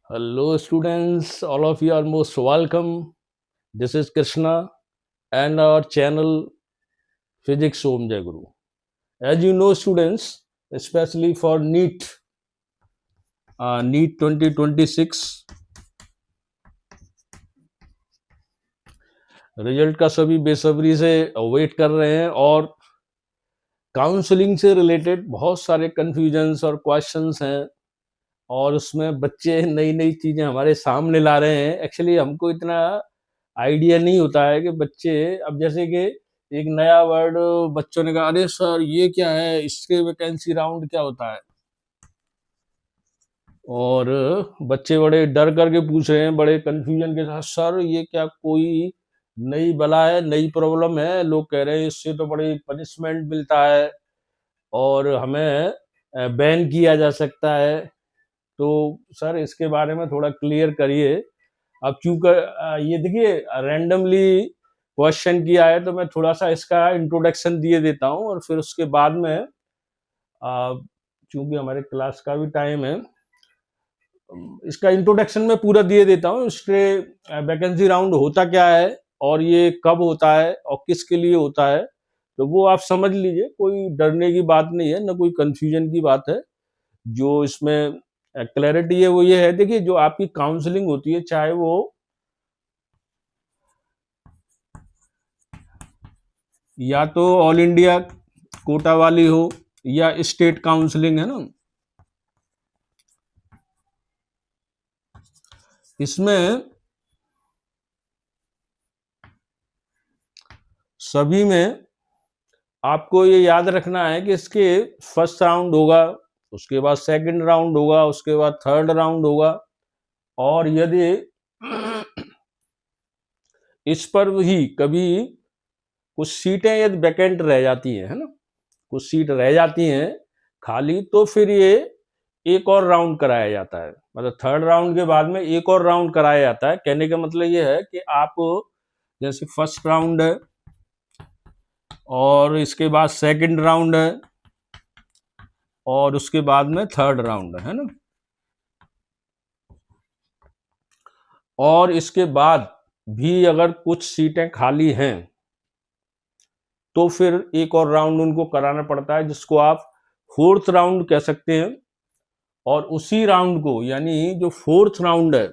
Hello, students. All of you are most welcome. This is Krishna and our channel Physics Om Jai Guru. As you know, students, especially for NEET 2026 result का सभी बेसब्री से wait कर रहे हैं और counselling से related बहुत सारे कंफ्यूजन्स और क्वेश्चंस हैं और उसमें बच्चे नई नई चीज़ें हमारे सामने ला रहे हैं। एक्चुअली हमको इतना आइडिया नहीं होता है कि बच्चे अब जैसे कि एक नया वर्ड बच्चों ने कहा, अरे सर ये क्या है, इसके वैकेंसी राउंड क्या होता है। और बच्चे बड़े डर करके पूछ रहे हैं, बड़े कंफ्यूजन के साथ, सर ये क्या कोई नई बला है, नई प्रॉब्लम है। लोग कह रहे हैं इससे तो बड़ी पनिशमेंट मिलता है और हमें बैन किया जा सकता है। तो सर इसके बारे में थोड़ा क्लियर करिए। अब चूंकि ये देखिए रैंडमली क्वेश्चन किया है तो मैं थोड़ा सा इसका इंट्रोडक्शन दिए देता हूँ और फिर उसके बाद में चूंकि हमारे क्लास का भी टाइम है, इसका इंट्रोडक्शन में पूरा दिए देता हूँ। इसके वैकेंसी राउंड होता क्या है और ये कब होता है और किसके लिए होता है, तो वो आप समझ लीजिए। कोई डरने की बात नहीं है, ना कोई कंफ्यूजन की बात है। जो इसमें क्लैरिटी है वो ये है, देखिए जो आपकी काउंसलिंग होती है, चाहे वो या तो ऑल इंडिया कोटा वाली हो या स्टेट काउंसलिंग है ना, इसमें सभी में आपको ये याद रखना है कि इसके फर्स्ट राउंड होगा, उसके बाद सेकंड राउंड होगा, उसके बाद थर्ड राउंड होगा। और यदि इस पर ही कभी कुछ सीटें यदि वैकेंट रह जाती हैं, है ना, कुछ सीट रह जाती हैं खाली, तो फिर ये एक और राउंड कराया जाता है। मतलब थर्ड राउंड के बाद में एक और राउंड कराया जाता है। कहने का मतलब ये है कि आप जैसे फर्स्ट राउंड है और इसके बाद सेकंड राउंड है और उसके बाद में थर्ड राउंड है ना, और इसके बाद भी अगर कुछ सीटें खाली हैं तो फिर एक और राउंड उनको कराना पड़ता है, जिसको आप फोर्थ राउंड कह सकते हैं। और उसी राउंड को, यानी जो फोर्थ राउंड है,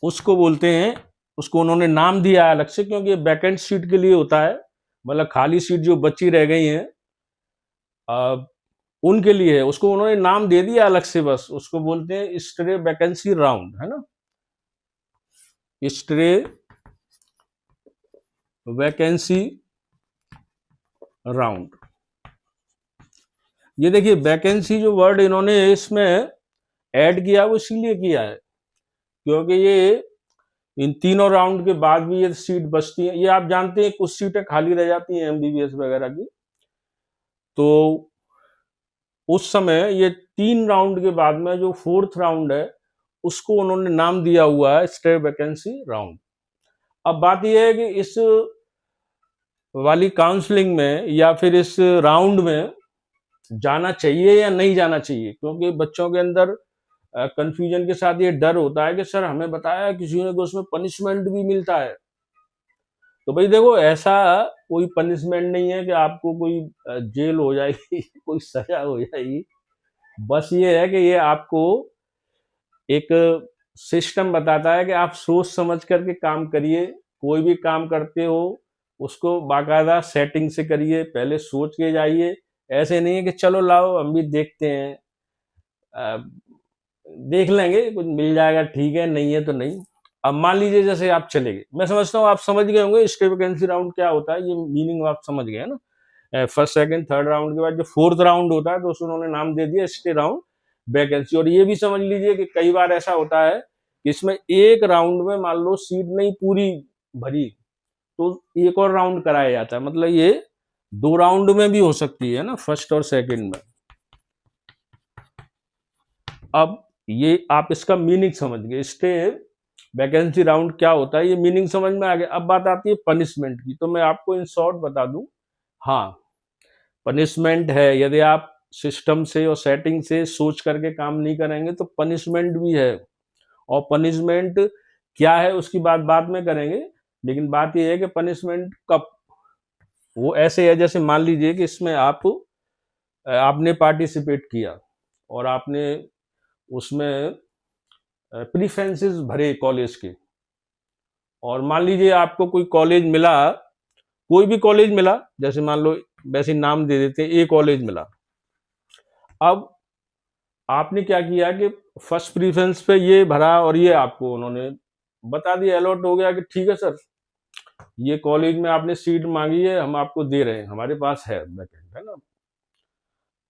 उसको बोलते हैं, उसको उन्होंने नाम दिया है अलग से, क्योंकि ये वैकेंट सीट के लिए होता है। मतलब खाली सीट जो बची रह गई हैं उनके लिए है। उसको उन्होंने नाम दे दिया अलग से, बस उसको बोलते हैं स्ट्रे वैकेंसी राउंड, है ना, स्ट्रे वैकेंसी राउंड। ये देखिए वैकेंसी जो वर्ड इन्होंने इसमें ऐड किया वो इसीलिए किया है क्योंकि ये इन तीनों राउंड के बाद भी ये सीट बचती है। ये आप जानते हैं कुछ सीटें खाली रह जाती हैं एमबीबीएस वगैरह की, तो उस समय ये 3 राउंड के बाद में जो फोर्थ राउंड है उसको उन्होंने नाम दिया हुआ है स्टे वैकेंसी राउंड। अब बात यह है कि इस वाली काउंसलिंग में या फिर इस राउंड में जाना चाहिए या नहीं जाना चाहिए, क्योंकि बच्चों के अंदर कंफ्यूजन के साथ ये डर होता है कि सर हमें बताया किसी ने कि उसमें पनिशमेंट भी मिलता है। तो भाई देखो, ऐसा कोई पनिशमेंट नहीं है कि आपको कोई जेल हो जाएगी कोई सजा हो जाएगी। बस ये है कि ये आपको एक सिस्टम बताता है कि आप सोच समझ करके काम करिए। कोई भी काम करते हो उसको बाकायदा सेटिंग से करिए, पहले सोच के जाइए। ऐसे नहीं है कि चलो लाओ हम भी देखते हैं, देख लेंगे कुछ मिल जाएगा, ठीक है, नहीं है तो नहीं। अब मान लीजिए जैसे आप चले गए, मैं समझता हूँ आप समझ गए होंगे स्टे वैकेंसी राउंड क्या होता है, ये मीनिंग आप समझ गए ना। फर्स्ट सेकंड थर्ड राउंड के बाद जो फोर्थ राउंड होता है तो उसको उन्होंने नाम दे दिया स्टे राउंड वैकेंसी। और ये भी समझ लीजिए कि कई बार ऐसा होता है कि इसमें एक राउंड में मान लो सीट नहीं पूरी भरी तो एक और राउंड कराया जाता है। मतलब ये 2 राउंड में भी हो सकती है ना, फर्स्ट और सेकंड में। अब ये आप इसका मीनिंग समझ गए, स्टे वैकेंसी राउंड क्या होता है, ये मीनिंग समझ में आ गया। अब बात आती है पनिशमेंट की, तो मैं आपको इन शॉर्ट बता दूं। हाँ, पनिशमेंट है यदि आप सिस्टम से और सेटिंग से सोच करके काम नहीं करेंगे तो पनिशमेंट भी है। और पनिशमेंट क्या है उसकी बात बाद में करेंगे, लेकिन बात यह है कि पनिशमेंट कब, वो ऐसे है जैसे मान लीजिए कि इसमें आपने पार्टिसिपेट किया और आपने उसमें प्रीफरेंसेस भरे कॉलेज के, और मान लीजिए आपको कोई कॉलेज मिला, कोई भी कॉलेज मिला, जैसे मान लो वैसे नाम दे देते हैं, ए कॉलेज मिला। अब आपने क्या किया कि फर्स्ट प्रीफरेंस पे ये भरा और ये आपको उन्होंने बता दिया, अलॉट हो गया कि ठीक है सर, ये कॉलेज में आपने सीट मांगी है, हम आपको दे रहे हैं, हमारे पास है वैकेंट, है ना।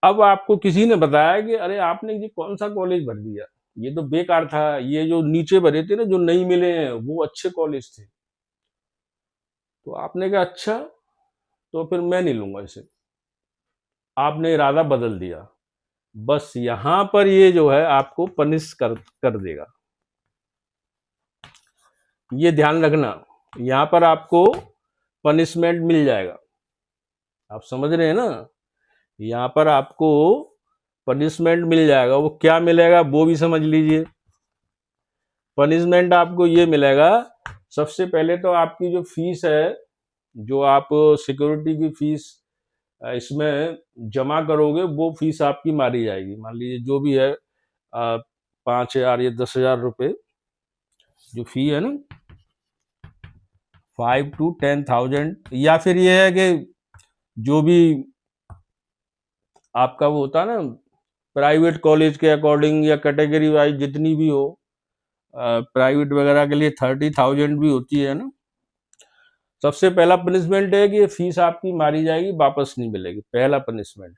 अब आपको किसी ने बताया कि अरे आपने ये कौन सा कॉलेज भर दिया, ये तो बेकार था, ये जो नीचे भरे थे ना जो नहीं मिले हैं वो अच्छे कॉलेज थे। तो आपने कहा अच्छा, तो फिर मैं नहीं लूंगा इसे, आपने इरादा बदल दिया। बस यहां पर ये जो है आपको पनिश कर देगा, ये ध्यान रखना, यहां पर आपको पनिशमेंट मिल जाएगा। आप समझ रहे हैं ना, यहां पर आपको पनिशमेंट मिल जाएगा। वो क्या मिलेगा वो भी समझ लीजिए। पनिशमेंट आपको ये मिलेगा, सबसे पहले तो आपकी जो फीस है, जो आप सिक्योरिटी की फीस इसमें जमा करोगे, वो फीस आपकी मारी जाएगी। मान लीजिए जो भी है 5,000 या 10,000 रुपये जो फी है ना, 5 to 10,000, या फिर ये है कि जो भी आपका वो होता है ना प्राइवेट कॉलेज के अकॉर्डिंग या कैटेगरी वाइज जितनी भी हो, प्राइवेट वगैरह के लिए 30,000 भी होती है ना। सबसे पहला पनिशमेंट है कि ये फीस आपकी मारी जाएगी, वापस नहीं मिलेगी, पहला पनिशमेंट।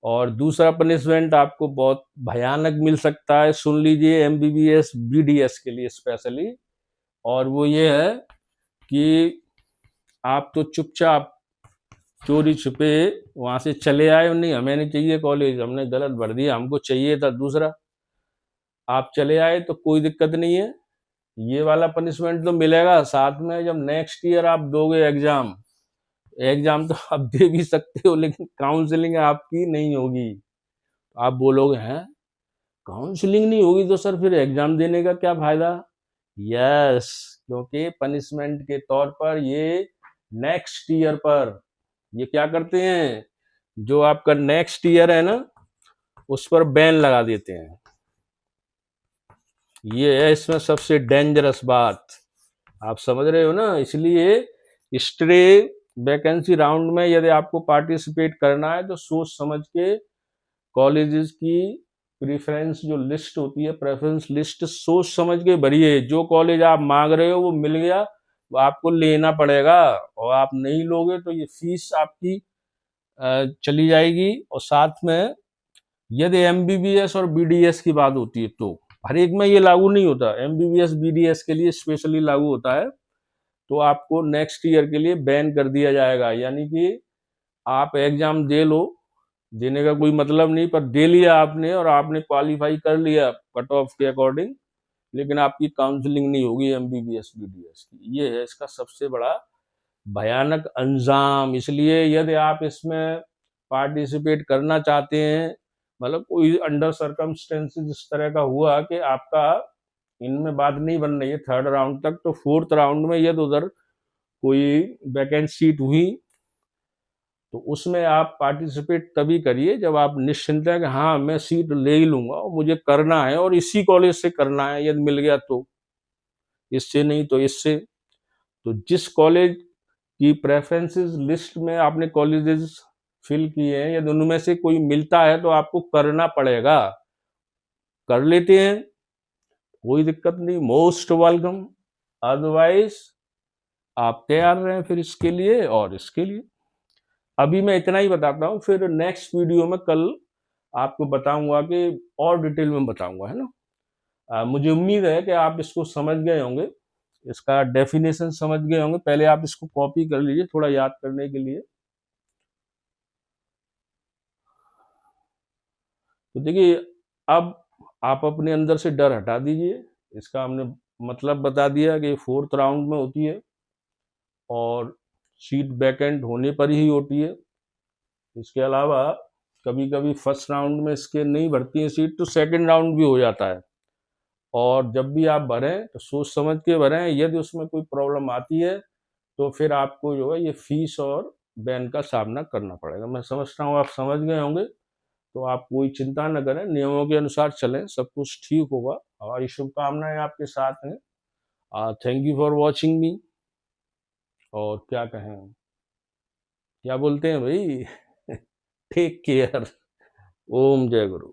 और दूसरा पनिशमेंट आपको बहुत भयानक मिल सकता है, सुन लीजिए, एमबीबीएस बीडीएस के लिए स्पेशली, और वो ये है कि आप तो चुपचाप चोरी छुपे वहां से चले आए, नहीं हमें नहीं चाहिए कॉलेज, हमने गलत भर दिया, हमको चाहिए था दूसरा, आप चले आए तो कोई दिक्कत नहीं है, ये वाला पनिशमेंट तो मिलेगा। साथ में जब नेक्स्ट ईयर आप दोगे एग्जाम, एग्जाम तो आप दे भी सकते हो लेकिन काउंसलिंग आपकी नहीं होगी। आप बोलोगे हैं काउंसलिंग नहीं होगी तो सर फिर एग्जाम देने का क्या फायदा। यस, क्योंकि पनिशमेंट के तौर पर ये नेक्स्ट ईयर पर ये क्या करते हैं, जो आपका नेक्स्ट ईयर है ना उस पर बैन लगा देते हैं। ये है इसमें सबसे डेंजरस बात, आप समझ रहे हो ना। इसलिए स्ट्रे वैकेंसी राउंड में यदि आपको पार्टिसिपेट करना है तो सोच समझ के कॉलेजेस की प्रेफरेंस जो लिस्ट होती है, प्रेफरेंस लिस्ट सोच समझ के भरिए। जो कॉलेज आप मांग रहे हो वो मिल गया, वो आपको लेना पड़ेगा, और आप नहीं लोगे तो ये फीस आपकी चली जाएगी। और साथ में यदि एमबीबीएस और बीडीएस की बात होती है तो हर एक में ये लागू नहीं होता, एमबीबीएस बीडीएस के लिए स्पेशली लागू होता है। तो आपको नेक्स्ट ईयर के लिए बैन कर दिया जाएगा, यानी कि आप एग्जाम दे लो, देने का कोई मतलब नहीं, पर दे लिया आपने और आपने क्वालिफाई कर लिया कट ऑफ के अकॉर्डिंग, लेकिन आपकी काउंसलिंग नहीं होगी एमबीबीएस बीडीएस की। ये है इसका सबसे बड़ा भयानक अंजाम। इसलिए यदि आप इसमें पार्टिसिपेट करना चाहते हैं, मतलब कोई अंडर सर्कमस्टेंसेस इस तरह का हुआ कि आपका इनमें बात नहीं बन रही है थर्ड राउंड तक, तो फोर्थ राउंड में यदि उधर कोई वैकेंट सीट हुई तो उसमें आप पार्टिसिपेट तभी करिए जब आप निश्चिंत है कि हाँ मैं सीट ले ही लूंगा और मुझे करना है और इसी कॉलेज से करना है, यदि मिल गया तो इससे, नहीं तो इससे। तो जिस कॉलेज की प्रेफरेंसेस लिस्ट में आपने कॉलेजेस फिल किए हैं, यदि उनमें से कोई मिलता है तो आपको करना पड़ेगा। कर लेते हैं, कोई दिक्कत नहीं, मोस्ट वेलकम। अदरवाइज आप तैयार रहें फिर इसके लिए और इसके लिए। अभी मैं इतना ही बताता हूँ, फिर नेक्स्ट वीडियो में कल आपको बताऊंगा कि और डिटेल में बताऊंगा, है ना। मुझे उम्मीद है कि आप इसको समझ गए होंगे, इसका डेफिनेशन समझ गए होंगे। पहले आप इसको कॉपी कर लीजिए थोड़ा याद करने के लिए। तो देखिए, अब आप अपने अंदर से डर हटा दीजिए, इसका हमने मतलब बता दिया कि फोर्थ राउंड में होती है और सीट वैकेंट होने पर ही होती है। इसके अलावा कभी कभी फर्स्ट राउंड में इसके नहीं भरती है सीट तो सेकंड राउंड भी हो जाता है। और जब भी आप भरें तो सोच समझ के भरें, यदि उसमें कोई प्रॉब्लम आती है तो फिर आपको जो है ये फीस और बैन का सामना करना पड़ेगा। मैं समझता हूँ आप समझ गए होंगे, तो आप कोई चिंता न करें, नियमों के अनुसार चलें, सब कुछ ठीक होगा। हमारी शुभकामनाएं आपके साथ हैं। थैंक यू फॉर वॉचिंग मी। और क्या कहें, क्या बोलते हैं भाई टेक केयर। ओम जय गुरु।